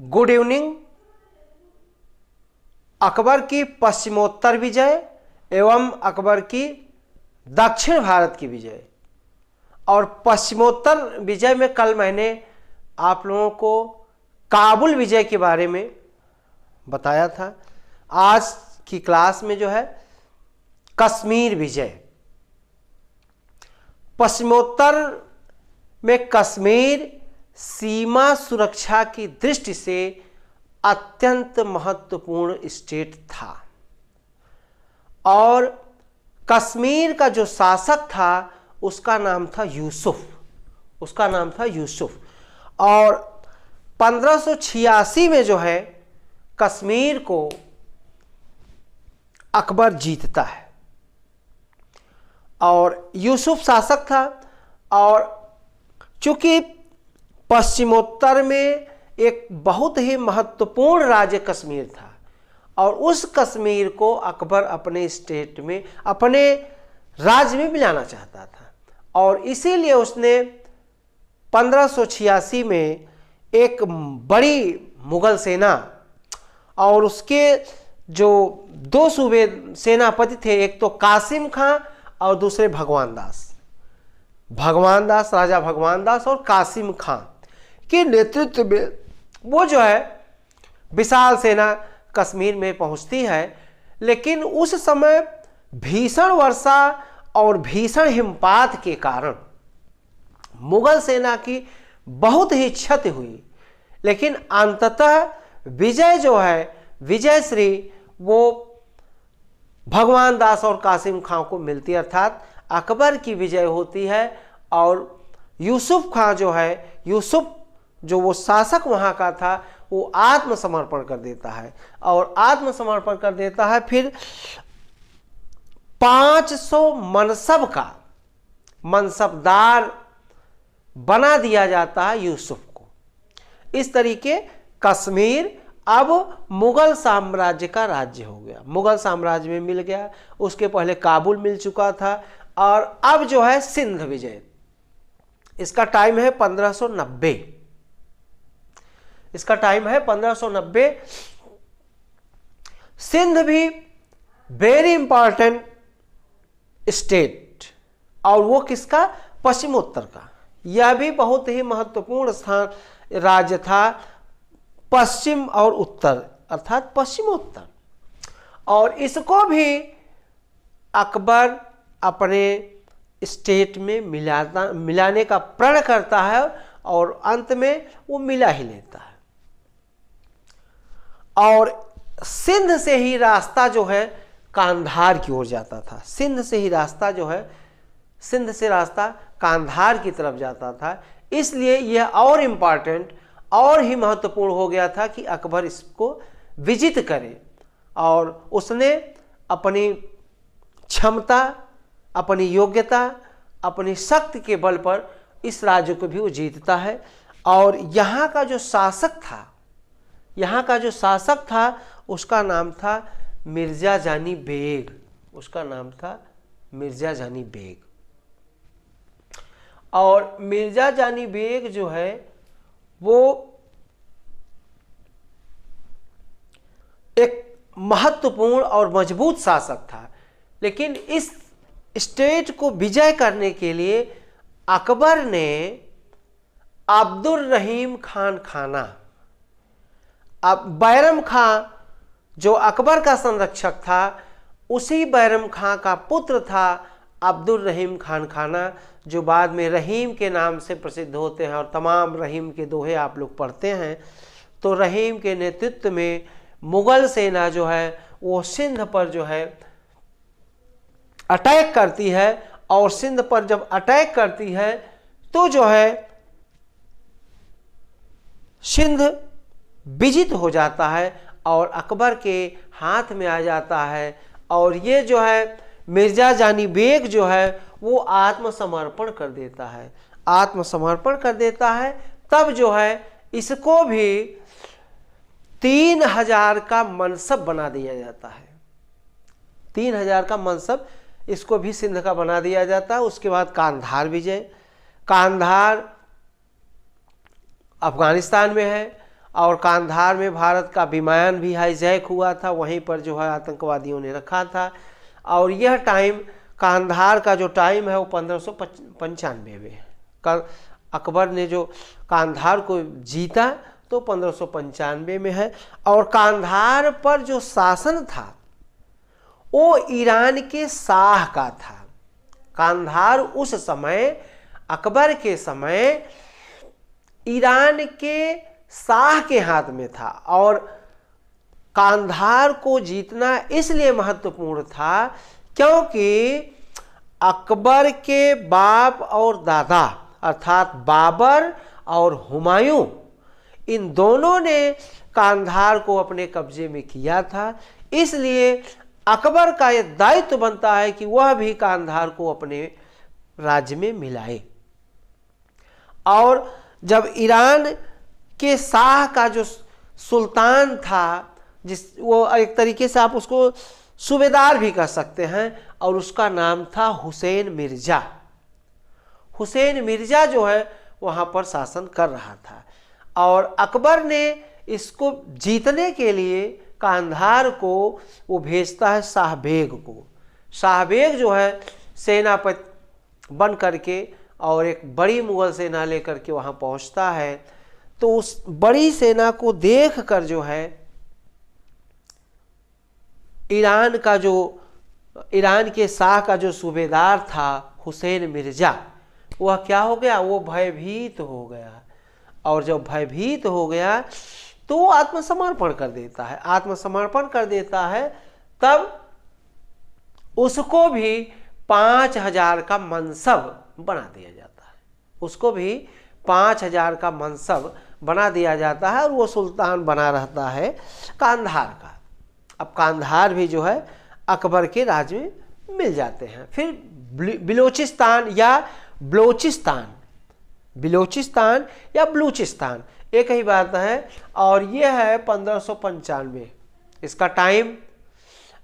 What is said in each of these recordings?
Good evening. Akbar की पश्चिमोत्तर विजय एवं अकबर की दक्षिण भारत की विजय। और पश्चिमोत्तर विजय में कल मैंने आप लोगों को काबुल विजय के बारे में बताया था। आज की क्लास में जो है कश्मीर विजय। पश्चिमोत्तर में कश्मीर सीमा सुरक्षा की दृष्टि से अत्यंत महत्वपूर्ण स्टेट था और कश्मीर का जो शासक था उसका नाम था यूसुफ। और 1586 में जो है कश्मीर को अकबर जीतता है और यूसुफ शासक था। और चूंकि पश्चिमोत्तर में एक बहुत ही महत्वपूर्ण राज्य कश्मीर था और उस कश्मीर को अकबर अपने स्टेट में, अपने राज्य में मिलाना चाहता था और इसीलिए उसने 1586 में एक बड़ी मुगल सेना और उसके जो दो सूबे सेनापति थे, एक तो कासिम खां और दूसरे राजा भगवान दास और कासिम खां के नेतृत्व में वो जो है विशाल सेना कश्मीर में पहुंचती है। लेकिन उस समय भीषण वर्षा और भीषण हिमपात के कारण मुगल सेना की बहुत ही क्षति हुई। लेकिन अंततः विजय जो है, विजय श्री वो भगवान दास और कासिम खां को मिलती है, अर्थात अकबर की विजय होती है। और यूसुफ खां जो है, यूसुफ जो वो शासक वहाँ का था, वो आत्मसमर्पण कर देता है और आत्मसमर्पण कर देता है। फिर 500 मनसब का मनसबदार बना दिया जाता है यूसुफ को। इस तरीके कश्मीर अब मुगल साम्राज्य का राज्य हो गया, मुगल साम्राज्य में मिल गया। उसके पहले काबुल मिल चुका था और अब जो है सिंध विजय। इसका टाइम है 1590। इसका टाइम है 1590। सिंध भी वेरी इंपॉर्टेंट स्टेट और वो किसका? पश्चिमोत्तर का। यह भी बहुत ही महत्वपूर्ण स्थान राज्य था, पश्चिम और उत्तर अर्थात पश्चिमोत्तर। और इसको भी अकबर अपने स्टेट में मिलाने का प्रण करता है और अंत में वो मिला ही लेता है। और सिंध से ही रास्ता जो है कांधार की ओर जाता था। सिंध से ही रास्ता जो है, सिंध से रास्ता कांधार की तरफ जाता था। इसलिए यह और इम्पॉर्टेंट और ही महत्वपूर्ण हो गया था कि अकबर इसको विजित करे और उसने अपनी क्षमता, अपनी योग्यता, अपनी शक्ति के बल पर इस राज्य को भी वो जीतता है। और यहाँ का जो शासक था उसका नाम था मिर्जा जानी बेग। उसका नाम था मिर्जा जानी बेग। और मिर्जा जानी बेग जो है वो एक महत्वपूर्ण और मजबूत शासक था। लेकिन इस स्टेट को विजय करने के लिए अकबर ने अब्दुल रहीम खान खाना, अब बैरम खां जो अकबर का संरक्षक था, उसी बैरम खां का पुत्र था अब्दुल रहीम खान खाना, जो बाद में रहीम के नाम से प्रसिद्ध होते हैं और तमाम रहीम के दोहे आप लोग पढ़ते हैं। तो रहीम के नेतृत्व में मुगल सेना जो है वो सिंध पर जो है अटैक करती है और सिंध पर जब अटैक करती है तो जो है सिंध विजित हो जाता है और अकबर के हाथ में आ जाता है। और ये जो है मिर्जा जानी बेग जो है वो आत्मसमर्पण कर देता है। तब जो है इसको भी 3000 का मनसब बना दिया जाता है। 3000 का मनसब इसको भी सिंध का बना दिया जाता है। उसके बाद कांधार विजय। कांधार अफगानिस्तान में है और कांधार में भारत का विमान भी हाईजैक हुआ था, वहीं पर जो है आतंकवादियों ने रखा था। और यह टाइम कांधार का जो टाइम है वो 1595 में है। अकबर ने जो कांधार को जीता तो 1595 में है। और कांधार पर जो शासन था वो ईरान के शाह का था। कांधार उस समय अकबर के समय ईरान के शाह के हाथ में था। और कांधार को जीतना इसलिए महत्वपूर्ण था क्योंकि अकबर के बाप और दादा अर्थात बाबर और हुमायूं, इन दोनों ने कांधार को अपने कब्जे में किया था। इसलिए अकबर का यह दायित्व बनता है कि वह भी कांधार को अपने राज्य में मिलाए। और जब ईरान के शाह का जो सुल्तान था, वो एक तरीके से आप उसको सूबेदार भी कह सकते हैं, और उसका नाम था हुसैन मिर्जा। हुसैन मिर्जा जो है वहाँ पर शासन कर रहा था। और अकबर ने इसको जीतने के लिए कांधार को वो भेजता है शाहबेग को। शाहबेग जो है सेनापति बन करके और एक बड़ी मुगल सेना लेकर के वहाँ पहुँचता है। तो उस बड़ी सेना को देख कर जो है ईरान के शाह का जो सूबेदार था हुसैन मिर्जा, वह क्या हो गया, वो भयभीत हो गया। और जब भयभीत हो गया तो वो आत्मसमर्पण कर देता है। आत्मसमर्पण कर देता है तब उसको भी 5000 का मनसब बना दिया जाता है। उसको भी 5000 का मनसब बना दिया जाता है और वो सुल्तान बना रहता है कांधार का। अब कांधार भी जो है अकबर के राज में मिल जाते हैं। फिर बिलोचिस्तान या बिलोचिस्तान या बलूचिस्तान एक ही बात है। और ये है 1595। इसका टाइम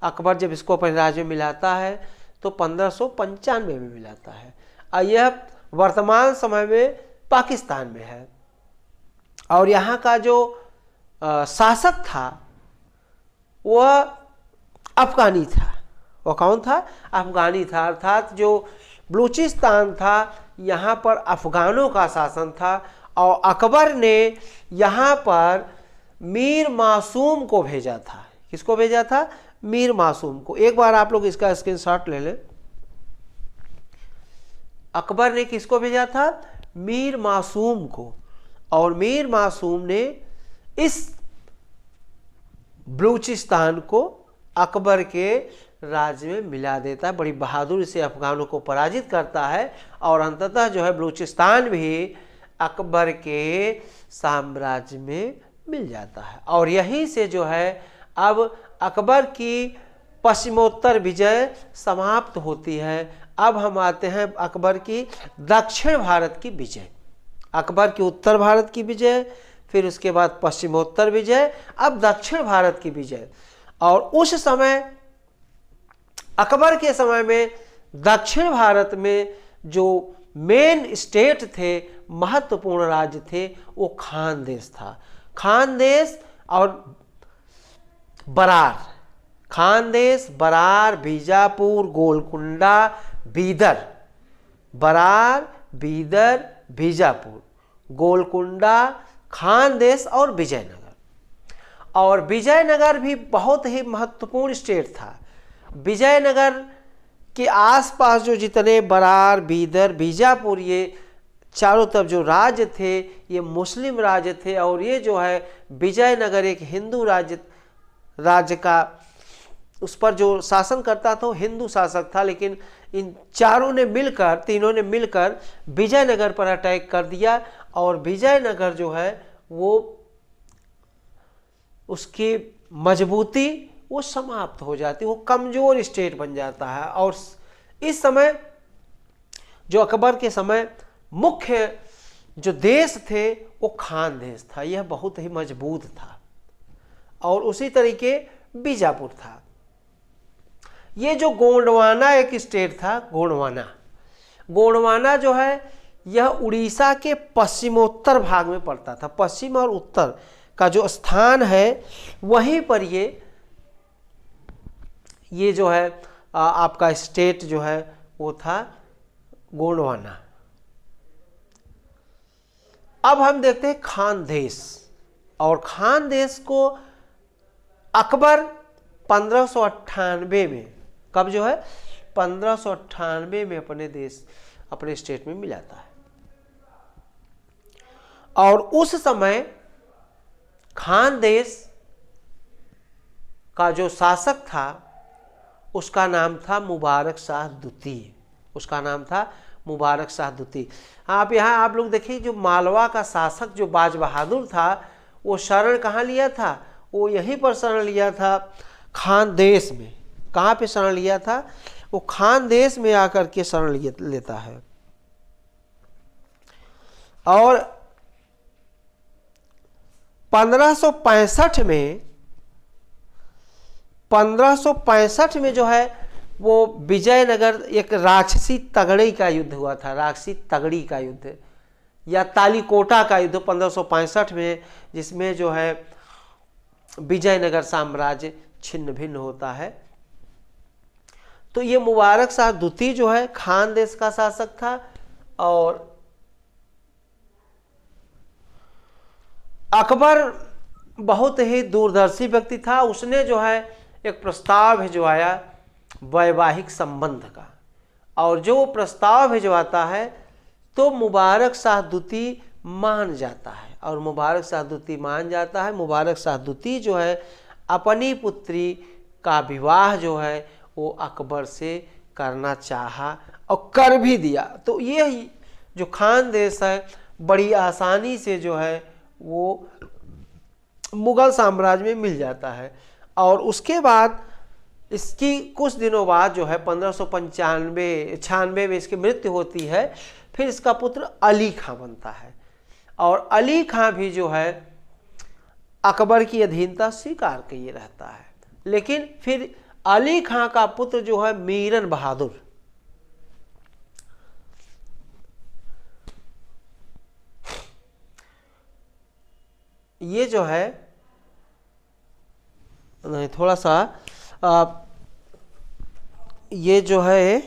अकबर जब इसको अपने राज्य में मिलाता है तो 1595 में मिलाता है। और यह वर्तमान समय में पाकिस्तान में है। और यहाँ का जो शासक था वह अफगानी था। वह कौन था? अफगानी था। अर्थात जो बलूचिस्तान था यहाँ पर अफगानों का शासन था। और अकबर ने यहाँ पर मीर मासूम को भेजा था। किसको भेजा था? मीर मासूम को। एक बार आप लोग इसका स्क्रीनशॉट ले लें। अकबर ने किसको भेजा था? मीर मासूम को। और मीर मासूम ने इस बलूचिस्तान को अकबर के राज्य में मिला देता है। बड़ी बहादुरी से अफगानों को पराजित करता है और अंततः जो है बलूचिस्तान भी अकबर के साम्राज्य में मिल जाता है। और यहीं से जो है अब अकबर की पश्चिमोत्तर विजय समाप्त होती है। अब हम आते हैं अकबर की दक्षिण भारत की विजय। अकबर की उत्तर भारत की विजय, फिर उसके बाद पश्चिमोत्तर विजय, अब दक्षिण भारत की विजय। और उस समय अकबर के समय में दक्षिण भारत में जो मेन स्टेट थे, महत्वपूर्ण राज्य थे, वो खानदेश था। खानदेश और बरार, खानदेश, बरार, बीजापुर, गोलकुंडा, बीदर, बरार, बीदर, बीजापुर, गोलकुंडा, खानदेश और विजयनगर। और विजयनगर भी बहुत ही महत्वपूर्ण स्टेट था। विजयनगर के आसपास जो जितने बरार, बीदर, बीजापुर, ये चारों तरफ जो राज्य थे ये मुस्लिम राज्य थे। और ये जो है विजयनगर एक हिंदू राज्य का, उस पर जो शासन करता था वो हिंदू शासक था। लेकिन इन चारों ने मिलकर, तीनों ने मिलकर विजयनगर पर अटैक कर दिया और विजयनगर जो है वो उसकी मजबूती वो समाप्त हो जाती, वो कमजोर स्टेट बन जाता है। और इस समय जो अकबर के समय मुख्य जो देश थे वो खानदेश था। यह बहुत ही मजबूत था। और उसी तरीके बीजापुर था। ये जो गोंडवाना एक स्टेट था, गोंडवाना जो है यह उड़ीसा के पश्चिमोत्तर भाग में पड़ता था। पश्चिम और उत्तर का जो स्थान है वहीं पर ये जो है आपका स्टेट जो है वो था गोंडवाना। अब हम देखते हैं खानदेश, और खानदेश को अकबर 1598 में, कब जो है 1598 में अपने स्टेट में मिलाता है। और उस समय खानदेश का जो शासक था उसका नाम था मुबारक शाह द्वितीय, उसका नाम था मुबारक शाह द्वितीय। आप यहाँ आप लोग देखिए, जो मालवा का शासक जो बाज बहादुर था वो शरण कहाँ लिया था, वो यहीं पर शरण लिया था खानदेश में। कहाँ पे शरण लिया था, वो खानदेश में आकर के शरण लेता है। और 1565 में जो है वो विजयनगर, एक राक्षसी तगड़ी का युद्ध हुआ था, राक्षसी तगड़ी का युद्ध या तालीकोटा का युद्ध 1565 में, जिसमें जो है विजयनगर साम्राज्य छिन्न भिन्न होता है। तो ये मुबारक शाह द्वितीय जो है खानदेश का शासक था। और अकबर बहुत ही दूरदर्शी व्यक्ति था। उसने जो है एक प्रस्ताव भिजवाया वैवाहिक संबंध का, और जो प्रस्ताव भिजवाता है तो मुबारक शाह द्वितीय मान जाता है, और मुबारक शाह द्वितीय मान जाता है। मुबारक शाह द्वितीय जो है अपनी पुत्री का विवाह जो है वो अकबर से करना चाहा और कर भी दिया। तो ये जो खानदेश है बड़ी आसानी से जो है वो मुगल साम्राज्य में मिल जाता है। और उसके बाद इसकी कुछ दिनों बाद जो है 1595-96 में इसकी मृत्यु होती है। फिर इसका पुत्र अली खां बनता है, और अली खां भी जो है अकबर की अधीनता स्वीकार किए रहता है। लेकिन फिर अली खां का पुत्र जो है मीरन बहादुर, ये जो है नहीं थोड़ा सा ये जो है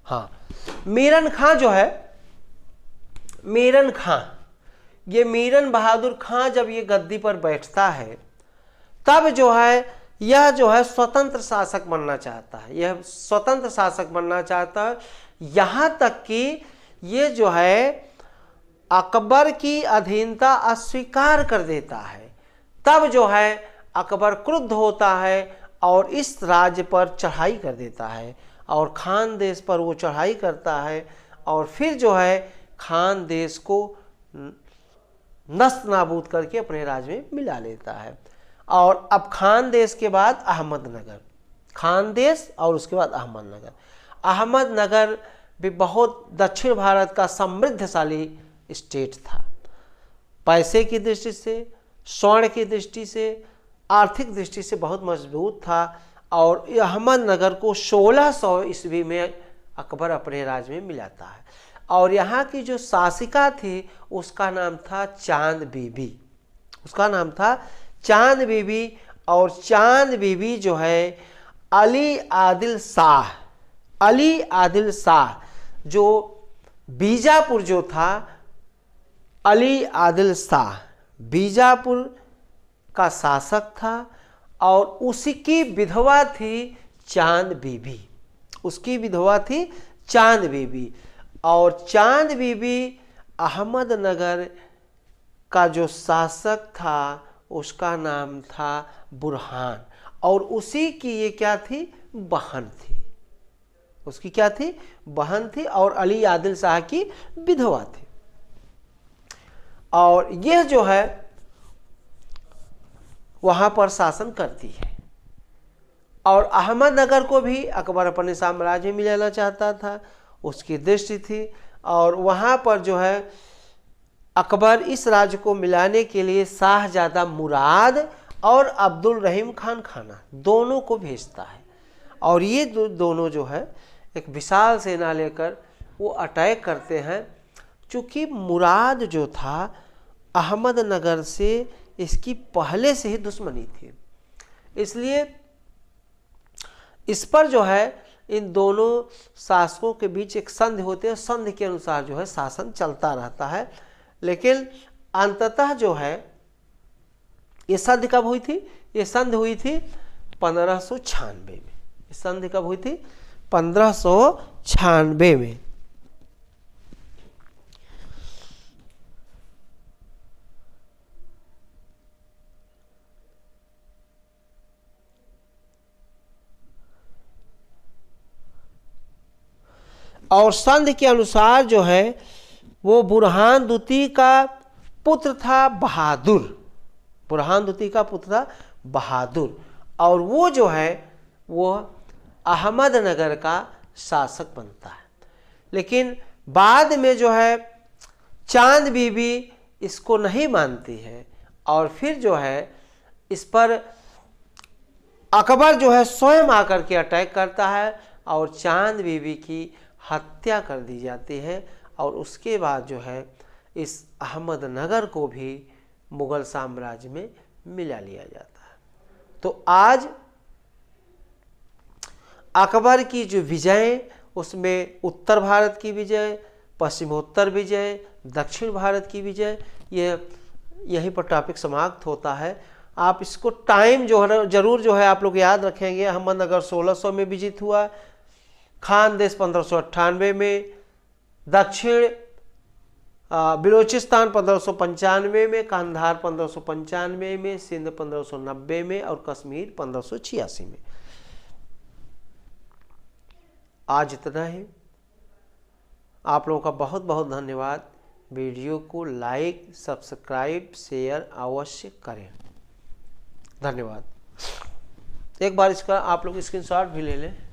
हाँ, मीरन खां जो है, मीरन खां, ये मीरन बहादुर खां जब ये गद्दी पर बैठता है तब जो है यह जो है स्वतंत्र शासक बनना चाहता है, यह स्वतंत्र शासक बनना चाहता है। यहाँ तक कि ये जो है अकबर की अधीनता अस्वीकार कर देता है। तब जो है अकबर क्रुद्ध होता है और इस राज्य पर चढ़ाई कर देता है, और खानदेश पर वो चढ़ाई करता है, और फिर जो है खानदेश को नष्ट नाबूद करके अपने राज्य में मिला लेता है। और अब खानदेश के बाद अहमदनगर, खानदेश और उसके बाद अहमदनगर। अहमदनगर भी बहुत दक्षिण भारत का समृद्धशाली स्टेट था, पैसे की दृष्टि से, स्वर्ण की दृष्टि से, आर्थिक दृष्टि से बहुत मजबूत था। और अहमदनगर को 1600 ईस्वी में अकबर अपने राज्य में मिलाता है। और यहाँ की जो शासिका थी उसका नाम था चांद बीबी, उसका नाम था चांद बीबी। और चांद बीबी जो है अली आदिल शाह, अली आदिल शाह जो बीजापुर जो था, अली आदिल शाह बीजापुर का शासक था, और उसी की विधवा थी चांद बीबी, उसकी विधवा थी चांद बीबी। और चांद बीबी अहमदनगर का जो शासक था उसका नाम था बुरहान, और उसी की ये क्या थी, बहन थी, उसकी क्या थी, बहन थी, और अली आदिल शाह की विधवा थी। और यह जो है वहाँ पर शासन करती है। और अहमदनगर को भी अकबर अपने साम्राज्य में लेना चाहता था, उसकी दृष्टि थी। और वहाँ पर जो है अकबर इस राज्य को मिलाने के लिए शाहजादा मुराद और अब्दुल रहीम खान खाना दोनों को भेजता है। और ये दोनों जो है एक विशाल सेना लेकर वो अटैक करते हैं। चूँकि मुराद जो था अहमदनगर से इसकी पहले से ही दुश्मनी थी, इसलिए इस पर जो है इन दोनों शासकों के बीच एक संधि होती है। संधि के अनुसार जो है शासन चलता रहता है। लेकिन अंततः जो है ये संधि कब हुई थी? ये संधि हुई थी 1596 में। ये संधि कब हुई थी? 1596 में। और संधि के अनुसार जो है वो बुरहान द्वितीय का पुत्र था बहादुर। बुरहान द्वितीय का पुत्र था बहादुर, और वो जो है वो अहमदनगर का शासक बनता है। लेकिन बाद में जो है चांद बीबी इसको नहीं मानती है, और फिर जो है इस पर अकबर जो है स्वयं आकर के अटैक करता है और चांद बीबी की हत्या कर दी जाती है। और उसके बाद जो है इस अहमदनगर को भी मुगल साम्राज्य में मिला लिया जाता है। तो आज अकबर की जो विजय, उसमें उत्तर भारत की विजय, पश्चिमोत्तर विजय, दक्षिण भारत की विजय, ये यहीं पर टॉपिक समाप्त होता है। आप इसको टाइम जो है जरूर जो है आप लोग याद रखेंगे। अहमदनगर 1600 में विजित हुआ, खानदेश 1598 में, दक्षिण बिलोचिस्तान 1595 में, कंधार 1595 में, सिंध 1590 में और कश्मीर 1586 में। आज इतना ही। आप लोगों का बहुत बहुत धन्यवाद। वीडियो को लाइक, सब्सक्राइब, शेयर अवश्य करें। धन्यवाद। एक बार इसका आप लोग स्क्रीनशॉट भी ले लें।